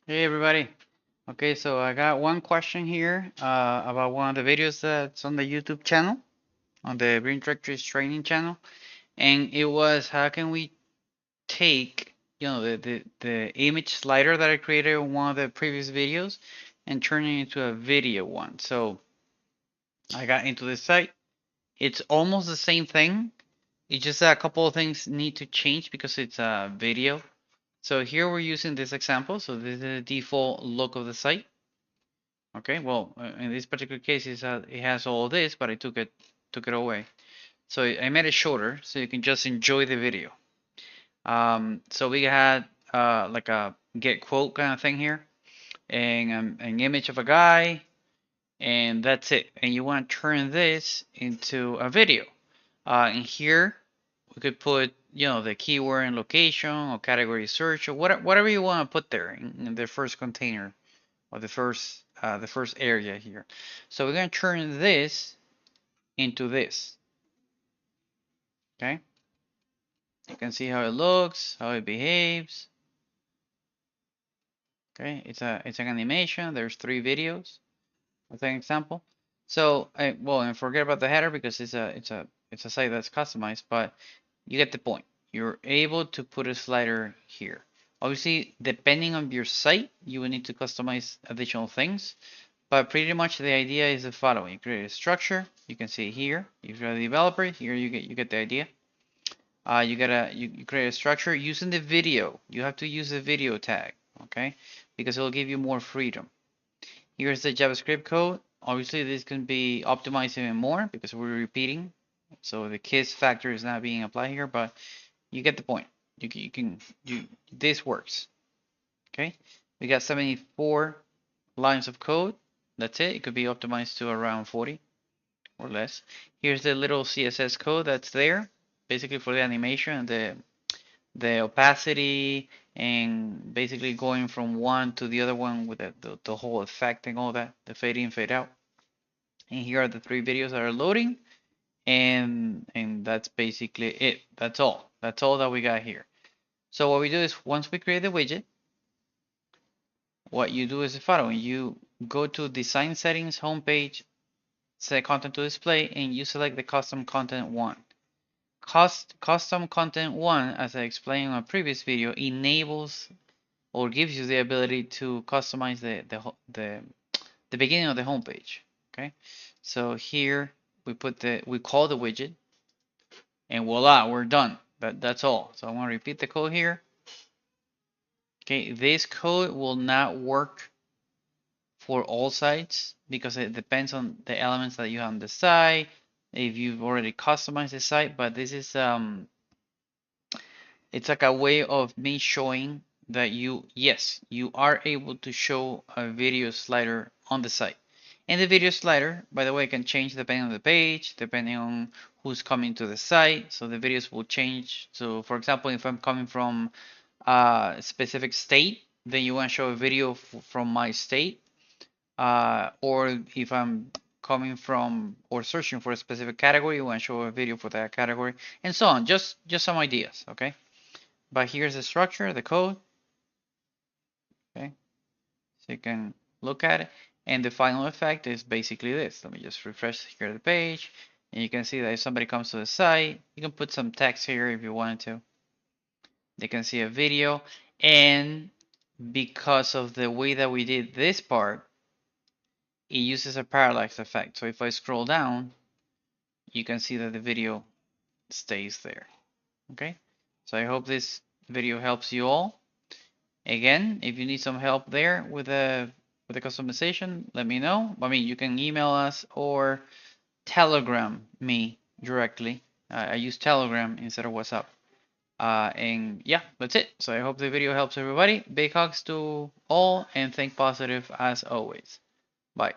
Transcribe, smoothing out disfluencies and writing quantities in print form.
Hey everybody. Okay, so I got one question here about one of the videos that's on the YouTube channel, on the Green Directories training channel, and it was how can we take, the image slider that I created in one of the previous videos and turn it into a video one. So I got into the site. It's almost the same thing. It's just a couple of things need to change because it's a video. So here we're using this example. So this is the default look of the site. Okay, well, in this particular case, it has all this, but I took it away. So I made it shorter so you can just enjoy the video. So we had like a get quote kind of thing here, and an image of a guy, and that's it. And you want to turn this into a video. And here we could put, the keyword and location or category search or whatever you want to put there in the first container or the first area here. So we're going to turn this into this. Okay, you can see how it looks, how it behaves. Okay, it's an animation. There's 3 videos as an example. So well, and forget about the header because it's a site that's customized, but you get the point. You're able to put a slider here. Obviously, depending on your site, you will need to customize additional things. But pretty much the idea is the following. You create a structure. You can see here. If you're a developer, here you get the idea. You create a structure using the video. You have to use the video tag, okay? Because it will give you more freedom. Here's the JavaScript code. Obviously, this can be optimized even more because we're repeating. So the kiss factor is not being applied here, but you get the point. This works, okay? We got 74 lines of code. That's it. It could be optimized to around 40 or less. Here's the little CSS code that's there, basically for the animation, the opacity, and basically going from one to the other one with the whole effect and all that, the fade in, fade out. And here are the 3 videos that are loading, and that's basically it. That's all. That's all that we got here. So what we do is once we create the widget, what you do is the following. You go to design settings homepage, set content to display, and you select the custom content one. Custom content one, as I explained in a previous video, enables or gives you the ability to customize the beginning of the homepage. Okay, so here we call the widget, and voila, we're done. That's all. So I want to repeat the code here. Okay, this code will not work for all sites because it depends on the elements that you have on the site, if you've already customized the site, but this is it's like a way of me showing that yes, you are able to show a video slider on the site. And the video slider, by the way, can change depending on the page, depending on who's coming to the site. So the videos will change. So for example, if I'm coming from a specific state, then you want to show a video from my state. Or if I'm coming from or searching for a specific category, you want to show a video for that category, and so on. Just some ideas, okay? But here's the structure, the code, okay? So you can look at it. And the final effect is basically this. Let me just refresh here the page. And you can see that if somebody comes to the site, you can put some text here if you wanted to. They can see a video. And because of the way that we did this part, it uses a parallax effect. So if I scroll down, you can see that the video stays there. Okay? So I hope this video helps you all. Again, if you need some help there with the customization, let me know. I mean, you can email us or Telegram me directly. I use Telegram instead of WhatsApp. And yeah, that's it. So I hope the video helps everybody. Big hugs to all and think positive as always. Bye.